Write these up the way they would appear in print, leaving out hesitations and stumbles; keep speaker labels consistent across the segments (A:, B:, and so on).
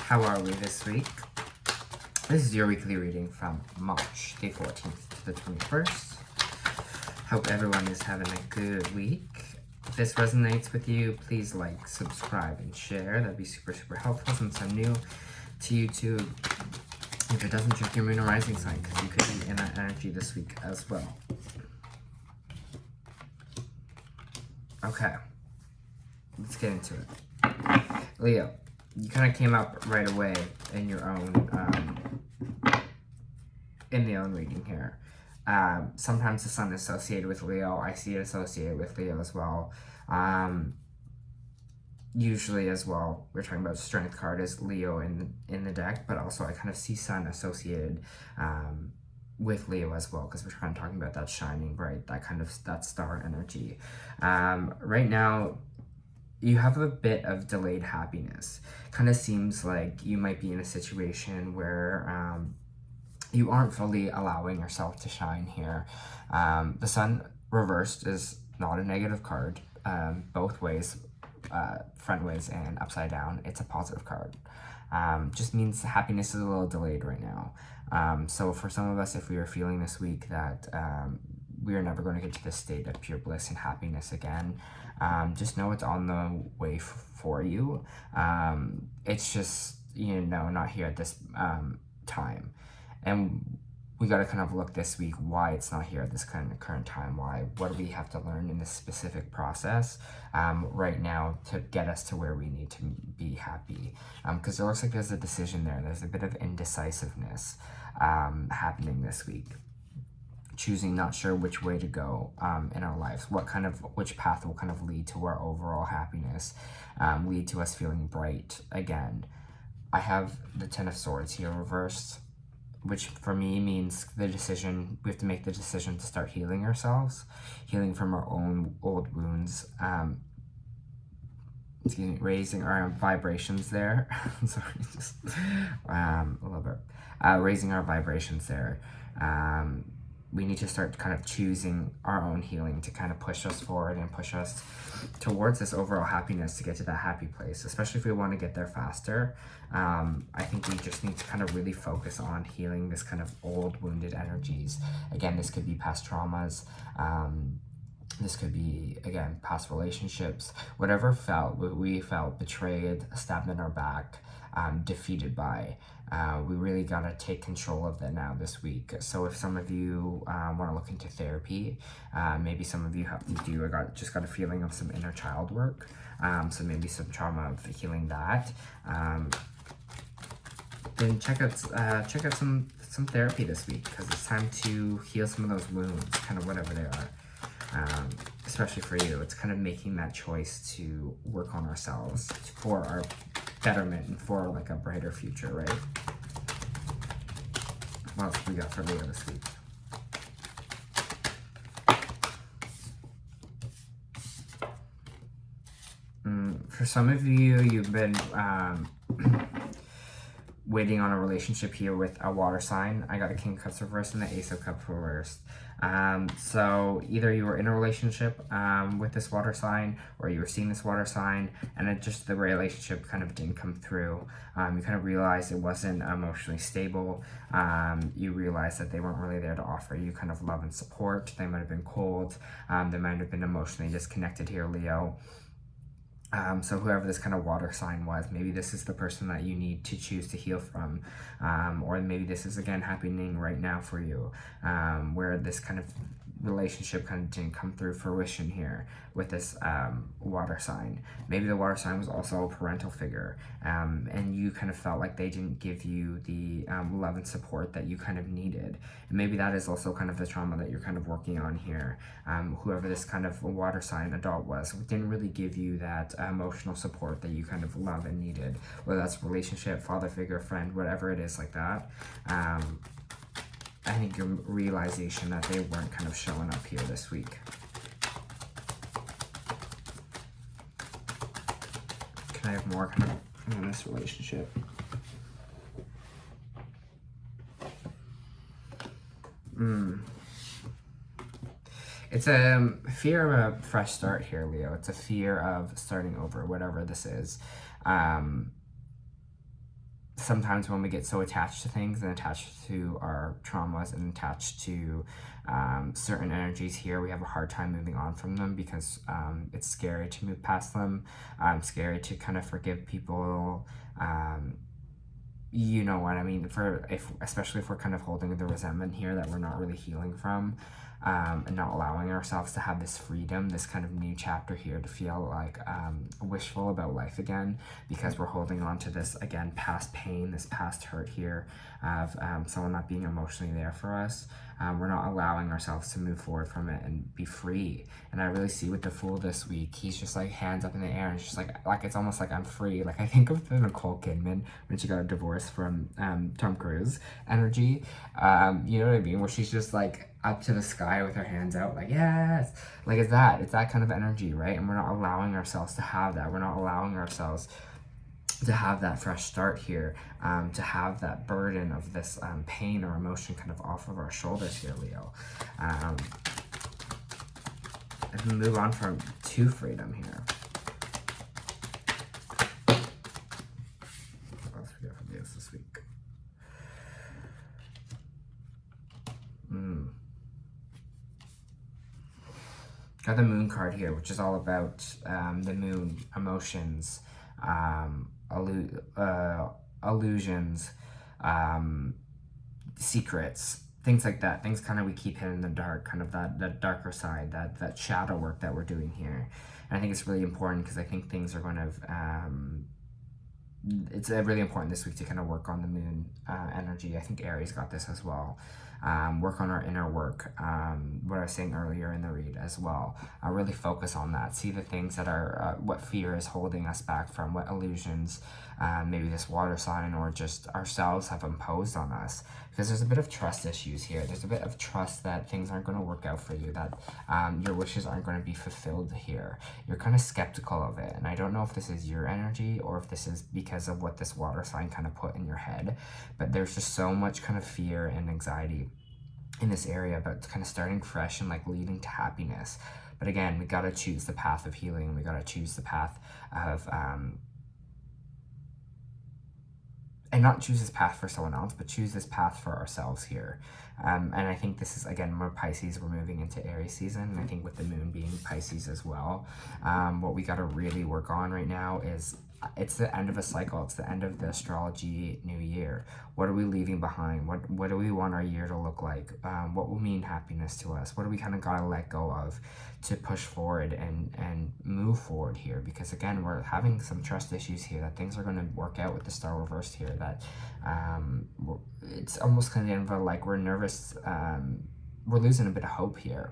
A: How are we this week? This is your weekly reading from March the 14th to the 21st. Hope everyone is having a good week. If this resonates with you, please like, subscribe, and share. That'd be super, super helpful since I'm new to YouTube. If it doesn't, check your moon or rising sign because you could be in that energy this week as well. Okay, let's get into it. Leo, you kind of came up right away in your own, in the own reading here. Sometimes the sun is associated with Leo. I see it associated with Leo as well. Usually as well, we're talking about strength card as Leo in the deck, but also I kind of see sun associated with Leo as well, because we're kind of talking about that shining bright, that star energy. Right now, you have a bit of delayed happiness. Kind of seems like you might be in a situation where you aren't fully allowing yourself to shine here. The sun reversed is not a negative card, both ways, front ways and upside down. It's a positive card. Just means happiness is a little delayed right now. So for some of us, if we are feeling this week that we are never going to get to this state of pure bliss and happiness again, just know it's on the way for you. It's just, not here at this time. And we got to kind of look this week why it's not here at this current time. What do we have to learn in this specific process right now to get us to where we need to be happy? Because it looks like there's a decision there. There's a bit of indecisiveness happening this week. Choosing, not sure which way to go in our lives. Which path will kind of lead to our overall happiness, lead to us feeling bright again. I have the Ten of Swords here reversed, which for me means we have to make the decision to start healing ourselves, healing from our own old wounds, raising our vibrations there. Sorry, just a little bit. Raising our vibrations there. We need to start kind of choosing our own healing to kind of push us forward and push us towards this overall happiness to get to that happy place, especially if we want to get there faster. I think we just need to kind of really focus on healing this kind of old wounded energies. Again, this could be past traumas. This could be, again, past relationships, whatever we felt betrayed, stabbed in our back, defeated by. We really got to take control of that now this week. So if some of you want to look into therapy, maybe some of you just got a feeling of some inner child work. So maybe some trauma of healing that. Then check out some therapy this week, because it's time to heal some of those wounds, kind of whatever they are. Especially for you, it's kind of making that choice to work on ourselves for our betterment and for like a brighter future, right? What else we got for Leo this week? For some of you, you've been waiting on a relationship here with a water sign. I got a King of Cups reversed and the Ace of Cups reversed. So either you were in a relationship with this water sign, or you were seeing this water sign, and the relationship kind of didn't come through. You kind of realized it wasn't emotionally stable. You realized that they weren't really there to offer you kind of love and support. They might have been cold. They might have been emotionally disconnected here, Leo. So whoever this kind of water sign was, maybe this is the person that you need to choose to heal from, or maybe this is again happening right now for you, where this kind of relationship kind of didn't come through fruition here with this water sign. Maybe the water sign was also a parental figure, and you kind of felt like they didn't give you the love and support that you kind of needed. And maybe that is also kind of the trauma that you're kind of working on here. Whoever this kind of water sign adult was didn't really give you that emotional support that you kind of love and needed, whether that's relationship, father figure, friend, whatever it is like that. I think your realization that they weren't kind of showing up here this week. Can I have more kind of in this relationship? It's a fear of a fresh start here, Leo. It's a fear of starting over, whatever this is. sometimes when we get so attached to things and attached to our traumas and attached to certain energies here, we have a hard time moving on from them because it's scary to move past them, scary to kind of forgive people. You know what I mean? Especially if we're kind of holding the resentment here that we're not really healing from, and not allowing ourselves to have this freedom, this kind of new chapter here, to feel like wishful about life again, because we're holding on to this, again, past pain, this past hurt here of someone not being emotionally there for us. We're not allowing ourselves to move forward from it and be free. And I really see with the Fool this week, he's just like hands up in the air, and it's just like it's almost like I'm free. Like I think of the Nicole Kidman when she got a divorce from Tom Cruise energy. You know what I mean? Where she's just like up to the sky with her hands out, like yes, like it's that kind of energy, right? And we're not allowing ourselves to have that. We're not allowing ourselves to have that fresh start here, to have that burden of this pain or emotion kind of off of our shoulders here, Leo. And move on to freedom here. What else we got for Leos this week? Got the Moon card here, which is all about the moon, emotions, illusions, secrets, things like that. Things kind of we keep hidden in the dark, kind of that darker side, that shadow work that we're doing here. And I think it's really important because I think things are going to it's really important this week to kind of work on the moon energy. I think Aries got this as well. Work on our inner work, what I was saying earlier in the read as well. Really focus on that. See the things that are, what fear is holding us back from, what illusions maybe this water sign or just ourselves have imposed on us. Because there's a bit of trust issues here. There's a bit of trust that things aren't going to work out for you, that your wishes aren't going to be fulfilled here. You're kind of skeptical of it. And I don't know if this is your energy or if this is because of what this water sign kind of put in your head. But there's just so much kind of fear and anxiety in this area about kind of starting fresh and like leading to happiness. But again, we got to choose the path of healing. We got to choose the path of and not choose this path for someone else, but choose this path for ourselves here. And I think this is, again, more Pisces. We're moving into Aries season. And I think with the moon being Pisces as well, what we got to really work on right now is it's the end of a cycle. It's the end of the astrology new year. What are we leaving behind? What do we want our year to look like? What will mean happiness to us? What do we kind of got to let go of to push forward and move forward here? Because again, we're having some trust issues here, that things are going to work out with the star reversed here, that it's almost kind of like we're nervous. We're losing a bit of hope here.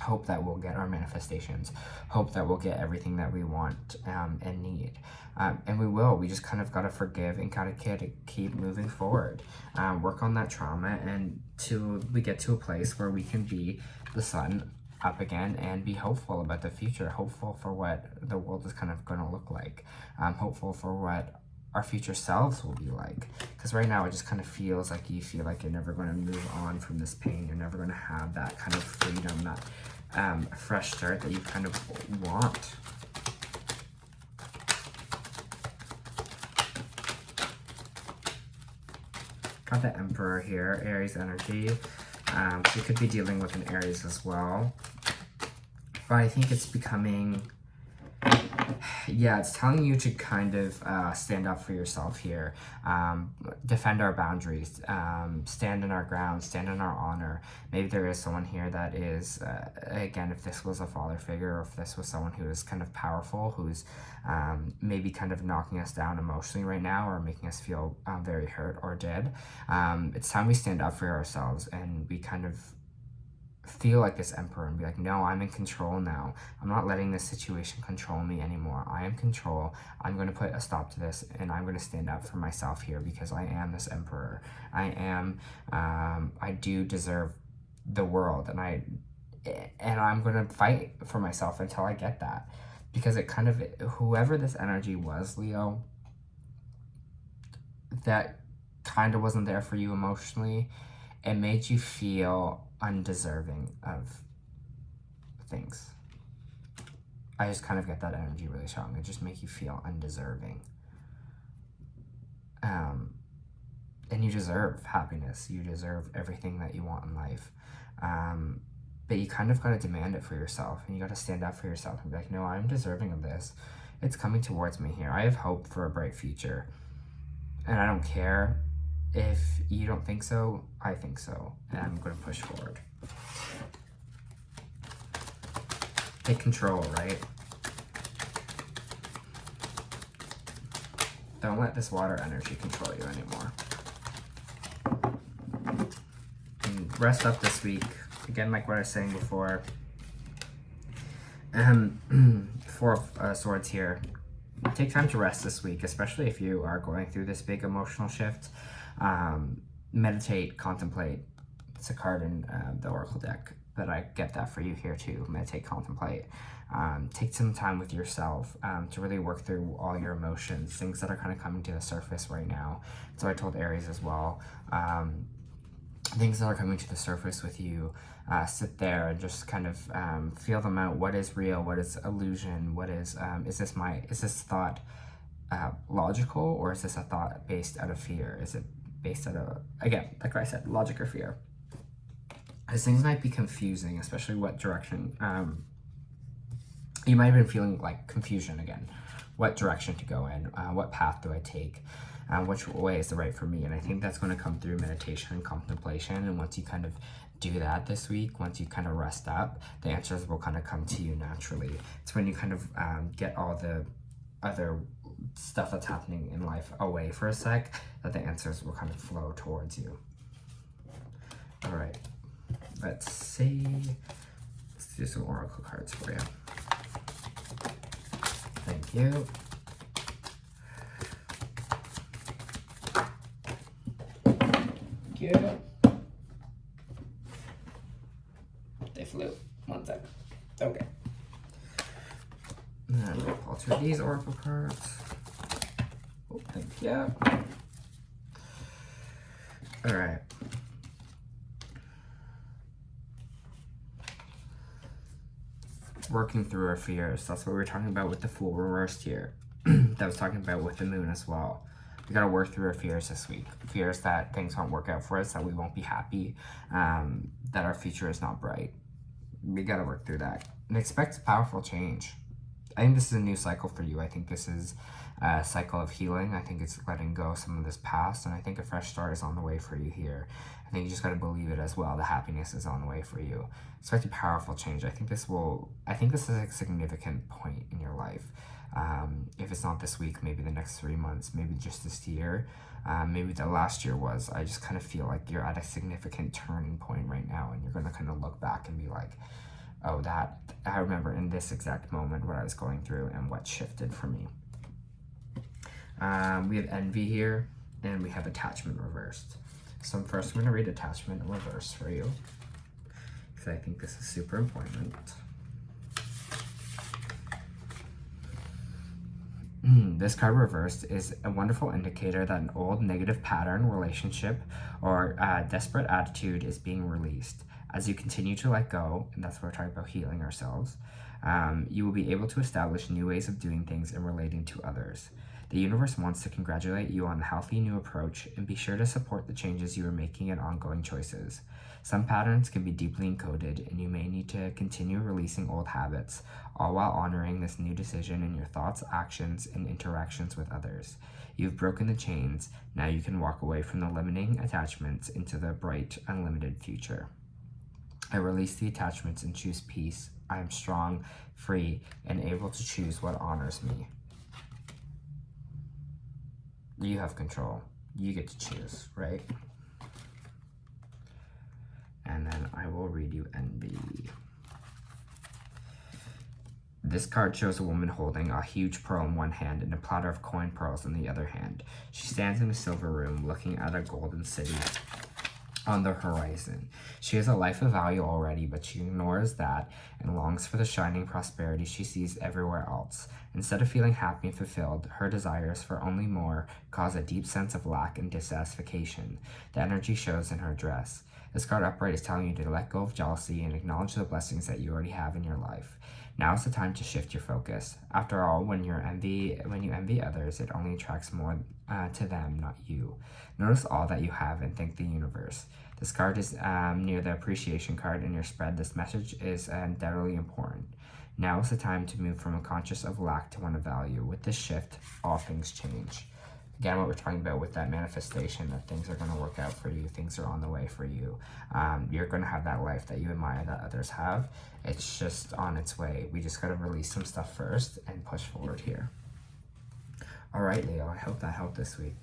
A: Hope that we'll get our manifestations, hope that we'll get everything that we want and need. And we will. We just kind of got to forgive and kind of keep moving forward. Work on that trauma until we get to a place where we can be the sun up again and be hopeful about the future, hopeful for what the world is kind of going to look like, hopeful for what our future selves will be like. Because right now it just kind of feels like you feel like you're never going to move on from this pain. You're never going to have that kind of freedom, that fresh start that you kind of want. Got the Emperor here, Aries energy. So you could be dealing with an Aries as well. But I think it's becoming... Yeah, it's telling you to kind of stand up for yourself here, defend our boundaries, stand in our ground, stand in our honor. Maybe there is someone here that is, again, if this was a father figure, or if this was someone who is kind of powerful, who's maybe kind of knocking us down emotionally right now, or making us feel very hurt or dead. It's time we stand up for ourselves and we kind of feel like this Emperor and be like, no, I'm in control now. I'm not letting this situation control me anymore. I am control. I'm going to put a stop to this, and I'm going to stand up for myself here because I am this Emperor. I do deserve the world, and I'm going to fight for myself until I get that. Because it kind of, whoever this energy was, Leo, that kind of wasn't there for you emotionally, it made you feel undeserving of things. I just kind of get that energy really strong. It just makes you feel undeserving. And you deserve happiness. You deserve everything that you want in life. But you kind of got to demand it for yourself, and you got to stand up for yourself and be like, no, I'm deserving of this. It's coming towards me here. I have hope for a bright future. And I don't care if you don't think so. I think so. And I'm going to push forward. Take control, right? Don't let this water energy control you anymore. And rest up this week. Again, like what I was saying before. Four of Swords here. Take time to rest this week, especially if you are going through this big emotional shift. Meditate, contemplate. It's a card in the Oracle deck, but I get that for you here too. Meditate, contemplate. Take some time with yourself to really work through all your emotions, things that are kind of coming to the surface right now. So I told Aries as well. Things that are coming to the surface with you, sit there and just kind of feel them out. What is real? What is illusion? What is this thought logical, or is this a thought based out of fear? Is it based out of, again, like I said, logic or fear? Because things might be confusing, especially what direction. You might have been feeling like confusion again. What direction to go in? What path do I take? Which way is the right for me? And I think that's going to come through meditation and contemplation. And once you kind of do that this week, once you kind of rest up, the answers will kind of come to you naturally. It's when you kind of get all the other stuff that's happening in life away for a sec that the answers will kind of flow towards you. All right, let's see. Let's do some oracle cards for you. Thank you. Yeah. They flew. 1 second. Okay. And we'll alter these oracle cards. Oh, thank you. All right. Working through our fears. That's what we were talking about with the Fool reversed here. That was talking about with the Moon as well. We got to work through our fears this week. Fears that things won't work out for us, that we won't be happy, that our future is not bright. We got to work through that. And expect powerful change. I think this is a new cycle for you. I think this is a cycle of healing. I think it's letting go of some of this past. And I think a fresh start is on the way for you here. I think you just got to believe it as well. The happiness is on the way for you. Expect a powerful change. I think this is a significant point in your life. If it's not this week, maybe the next 3 months, maybe just this year, maybe the last year was. I just kind of feel like you're at a significant turning point right now, and you're going to kind of look back and be like, oh, I remember in this exact moment what I was going through and what shifted for me. We have envy here, and we have attachment reversed. So first I'm going to read attachment reverse for you, because I think this is super important. This card reversed is a wonderful indicator that an old negative pattern, relationship, or desperate attitude is being released. As you continue to let go, and that's what we're talking about, healing ourselves, you will be able to establish new ways of doing things and relating to others. The universe wants to congratulate you on the healthy new approach, and be sure to support the changes you are making and ongoing choices. Some patterns can be deeply encoded, and you may need to continue releasing old habits, all while honoring this new decision in your thoughts, actions, and interactions with others. You've broken the chains. Now you can walk away from the limiting attachments into the bright, unlimited future. I release the attachments and choose peace. I am strong, free, and able to choose what honors me. You have control. You get to choose, right? And then I will read you envy. This card shows a woman holding a huge pearl in one hand and a platter of coin pearls in the other hand. She stands in a silver room looking at a golden city on the horizon. She has a life of value already, but she ignores that and longs for the shining prosperity she sees everywhere else. Instead of feeling happy and fulfilled, her desires for only more cause a deep sense of lack and dissatisfaction. The energy shows in her dress. This card upright is telling you to let go of jealousy and acknowledge the blessings that you already have in your life. Now is the time to shift your focus. After all, when you envy others, it only attracts more to them, not you. Notice all that you have and thank the universe. This card is near the appreciation card in your spread. This message is undoubtedly important. Now is the time to move from a conscious of lack to one of value. With this shift, all things change. Again, what we're talking about with that manifestation, that things are going to work out for you, things are on the way for you. You're going to have that life that you admire that others have. It's just on its way. We just got to release some stuff first and push forward here. All right, Leo, I hope that helped this week.